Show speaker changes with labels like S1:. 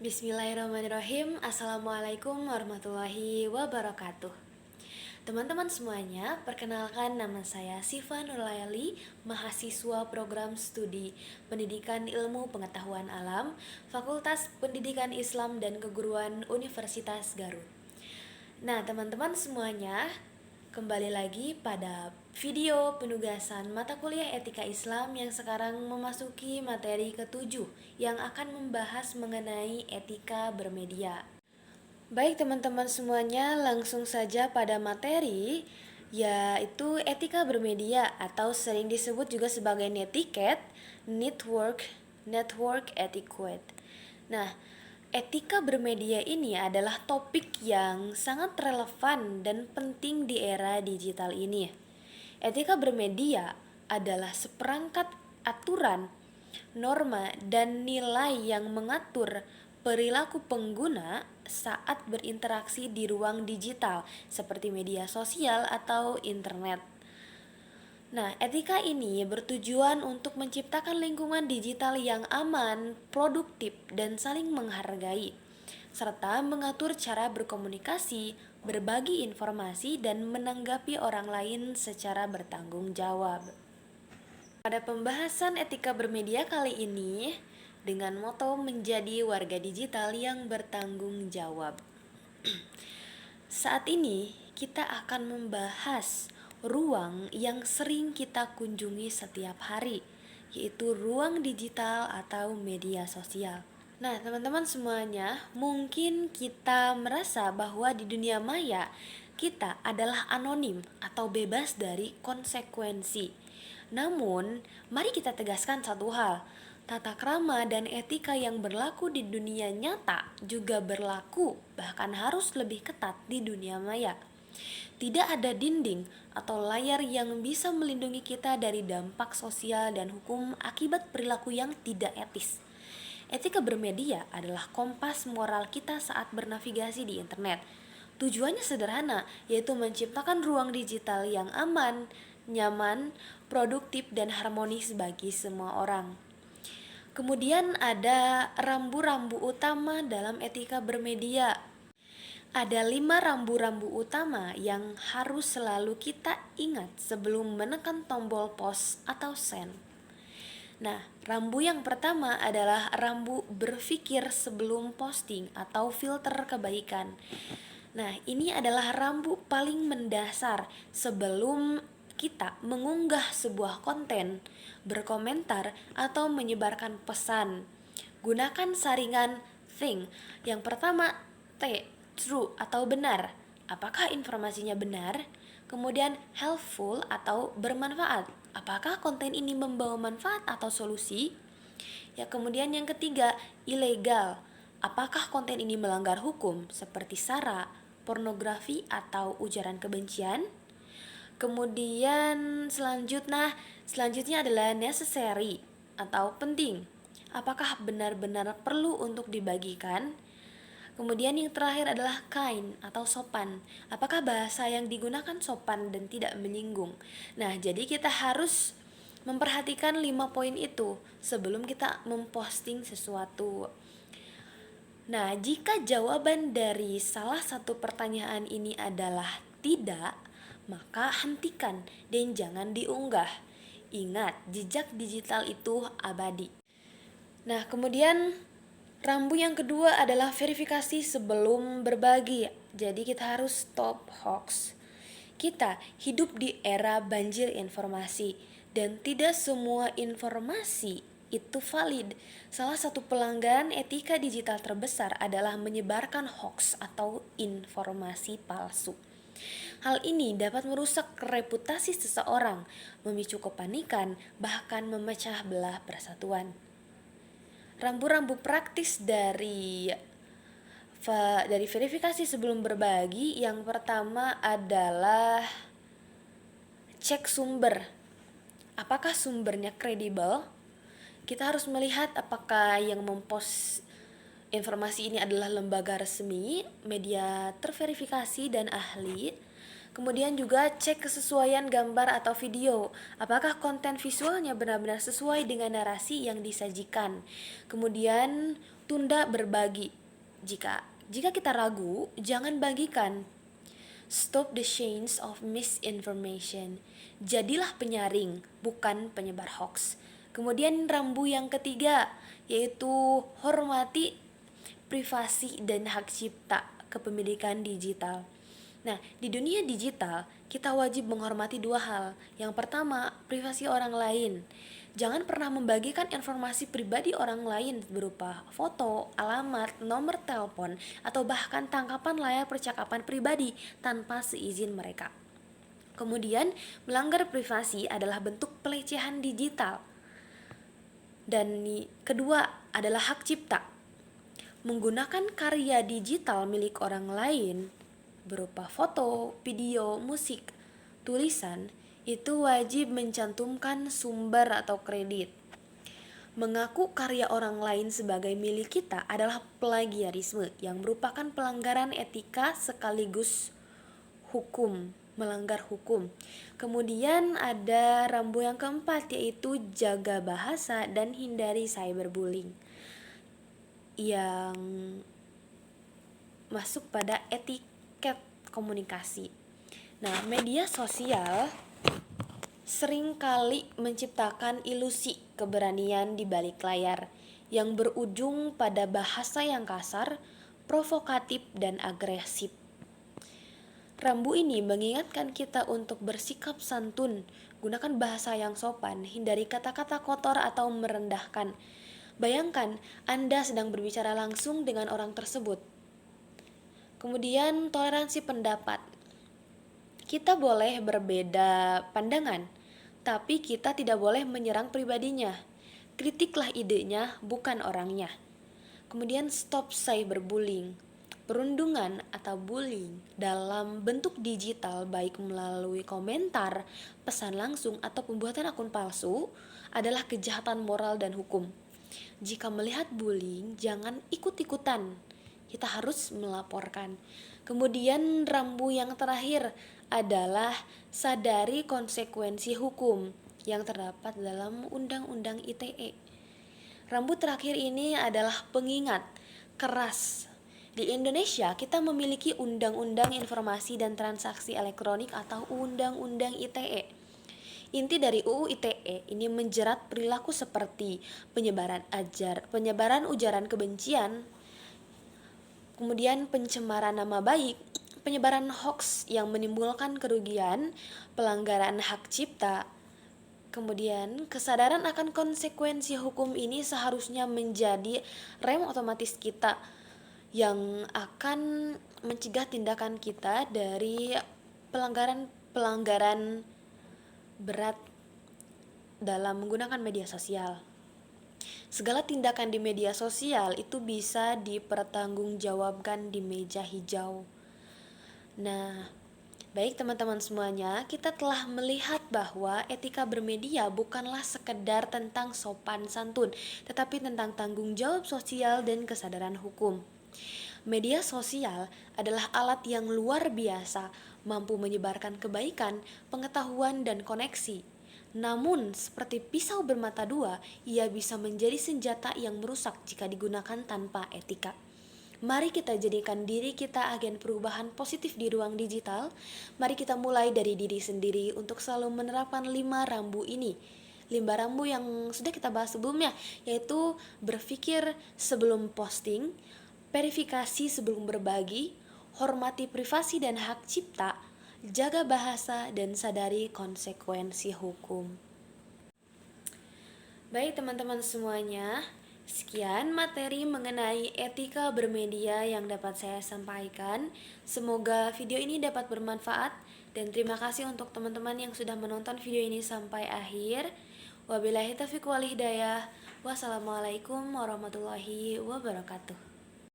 S1: Bismillahirrahmanirrahim. Assalamualaikum warahmatullahi wabarakatuh. Teman-teman semuanya, perkenalkan nama saya Siva Nurlayali, mahasiswa program studi Pendidikan Ilmu Pengetahuan Alam, Fakultas Pendidikan Islam dan Keguruan Universitas Garut. Nah, teman-teman semuanya, kembali lagi pada video penugasan mata kuliah Etika Islam yang sekarang memasuki materi ke-7 yang akan membahas mengenai etika bermedia. Baik teman-teman semuanya, langsung saja pada materi, yaitu etika bermedia atau sering disebut juga sebagai netiquette, network etiquette. Nah, etika bermedia ini adalah topik yang sangat relevan dan penting di era digital ini. Etika bermedia adalah seperangkat aturan, norma, dan nilai yang mengatur perilaku pengguna saat berinteraksi di ruang digital seperti media sosial atau internet. Nah, etika ini bertujuan untuk menciptakan lingkungan digital yang aman, produktif, dan saling menghargai, serta mengatur cara berkomunikasi, berbagi informasi, dan menanggapi orang lain secara bertanggung jawab. Pada pembahasan etika bermedia kali ini, dengan moto menjadi warga digital yang bertanggung jawab. Saat ini, kita akan membahas ruang yang sering kita kunjungi setiap hari, yaitu ruang digital atau media sosial. Nah, teman-teman semuanya, mungkin kita merasa bahwa di dunia maya kita adalah anonim atau bebas dari konsekuensi. Namun, mari kita tegaskan satu hal. Tata krama dan etika yang berlaku di dunia nyata juga berlaku, bahkan harus lebih ketat di dunia maya. Tidak ada dinding atau layar yang bisa melindungi kita dari dampak sosial dan hukum akibat perilaku yang tidak etis. Etika bermedia adalah kompas moral kita saat bernavigasi di internet. Tujuannya sederhana, yaitu menciptakan ruang digital yang aman, nyaman, produktif, dan harmonis bagi semua orang. Kemudian ada rambu-rambu utama dalam etika bermedia. Ada 5 rambu-rambu utama yang harus selalu kita ingat sebelum menekan tombol pause atau send. Nah, rambu yang pertama adalah rambu berpikir sebelum posting atau filter kebaikan. Nah, ini adalah rambu paling mendasar sebelum kita mengunggah sebuah konten, berkomentar, atau menyebarkan pesan. Gunakan saringan think. Yang pertama, T, true atau benar. Apakah informasinya benar? Kemudian helpful atau bermanfaat. Apakah konten ini membawa manfaat atau solusi? Ya, kemudian yang ketiga, ilegal. Apakah konten ini melanggar hukum seperti sara, pornografi, atau ujaran kebencian? Kemudian selanjutnya adalah necessary atau penting. Apakah benar-benar perlu untuk dibagikan? Kemudian yang terakhir adalah kind atau sopan. Apakah bahasa yang digunakan sopan dan tidak menyinggung? Nah, jadi kita harus memperhatikan 5 poin itu sebelum kita memposting sesuatu. Nah, jika jawaban dari salah satu pertanyaan ini adalah tidak, maka hentikan dan jangan diunggah. Ingat, jejak digital itu abadi. Nah, kemudian rambu yang kedua adalah verifikasi sebelum berbagi. Jadi kita harus stop hoax. Kita hidup di era banjir informasi dan tidak semua informasi itu valid. Salah satu pelanggaran etika digital terbesar adalah menyebarkan hoax atau informasi palsu. Hal ini dapat merusak reputasi seseorang, memicu kepanikan, bahkan memecah belah persatuan. Rambu-rambu praktis dari verifikasi sebelum berbagi, yang pertama adalah cek sumber. Apakah sumbernya kredibel? Kita harus melihat apakah yang mempost informasi ini adalah lembaga resmi, media terverifikasi, dan ahli. Kemudian juga cek kesesuaian gambar atau video. Apakah konten visualnya benar-benar sesuai dengan narasi yang disajikan. Kemudian tunda berbagi. Jika kita ragu, jangan bagikan. Stop the chains of misinformation. Jadilah penyaring, bukan penyebar hoax. Kemudian rambu yang ketiga, yaitu hormati privasi dan hak cipta kepemilikan digital. Nah, di dunia digital, kita wajib menghormati dua hal. Yang pertama, privasi orang lain. Jangan pernah membagikan informasi pribadi orang lain berupa foto, alamat, nomor telepon, atau bahkan tangkapan layar percakapan pribadi tanpa seizin mereka. Kemudian, melanggar privasi adalah bentuk pelecehan digital. Dan kedua adalah hak cipta. Menggunakan karya digital milik orang lain berupa foto, video, musik, tulisan, itu wajib mencantumkan sumber atau kredit. Mengaku karya orang lain sebagai milik kita adalah plagiarisme yang merupakan pelanggaran etika sekaligus melanggar hukum. Kemudian ada rambu yang keempat, yaitu jaga bahasa dan hindari cyberbullying, yang masuk pada etiket komunikasi. Nah, media sosial seringkali menciptakan ilusi keberanian di balik layar yang berujung pada bahasa yang kasar, provokatif, dan agresif. Rambu ini mengingatkan kita untuk bersikap santun, gunakan bahasa yang sopan, hindari kata-kata kotor atau merendahkan. Bayangkan Anda sedang berbicara langsung dengan orang tersebut. Kemudian toleransi pendapat. Kita boleh berbeda pandangan, tapi kita tidak boleh menyerang pribadinya. Kritiklah idenya, bukan orangnya. Kemudian stop cyberbullying. Perundungan atau bullying dalam bentuk digital, baik melalui komentar, pesan langsung, atau pembuatan akun palsu, adalah kejahatan moral dan hukum. Jika melihat bullying, jangan ikut-ikutan. Kita harus melaporkan. Kemudian rambu yang terakhir adalah sadari konsekuensi hukum yang terdapat dalam Undang-Undang ITE. Rambu terakhir ini adalah pengingat keras. Di Indonesia, kita memiliki Undang-Undang Informasi dan Transaksi Elektronik atau Undang-Undang ITE. Inti dari UU ITE ini menjerat perilaku seperti penyebaran ujaran kebencian, kemudian pencemaran nama baik, penyebaran hoax yang menimbulkan kerugian, pelanggaran hak cipta. Kemudian, kesadaran akan konsekuensi hukum ini seharusnya menjadi rem otomatis kita yang akan mencegah tindakan kita dari pelanggaran berat dalam menggunakan media sosial. Segala tindakan di media sosial itu bisa dipertanggungjawabkan di meja hijau. Nah, baik teman-teman semuanya, kita telah melihat bahwa etika bermedia bukanlah sekedar tentang sopan santun, tetapi tentang tanggung jawab sosial dan kesadaran hukum. Media sosial adalah alat yang luar biasa, mampu menyebarkan kebaikan, pengetahuan, dan koneksi. Namun, seperti pisau bermata dua, ia bisa menjadi senjata yang merusak jika digunakan tanpa etika. Mari kita jadikan diri kita agen perubahan positif di ruang digital. Mari kita mulai dari diri sendiri untuk selalu menerapkan 5 rambu ini. 5 rambu yang sudah kita bahas sebelumnya, yaitu berpikir sebelum posting, verifikasi sebelum berbagi, hormati privasi dan hak cipta, jaga bahasa, dan sadari konsekuensi hukum. Baik teman-teman semuanya, sekian materi mengenai etika bermedia yang dapat saya sampaikan. Semoga video ini dapat bermanfaat, dan terima kasih untuk teman-teman yang sudah menonton video ini sampai akhir. Wabillahi taufiq wal hidayah. Wassalamualaikum warahmatullahi wabarakatuh.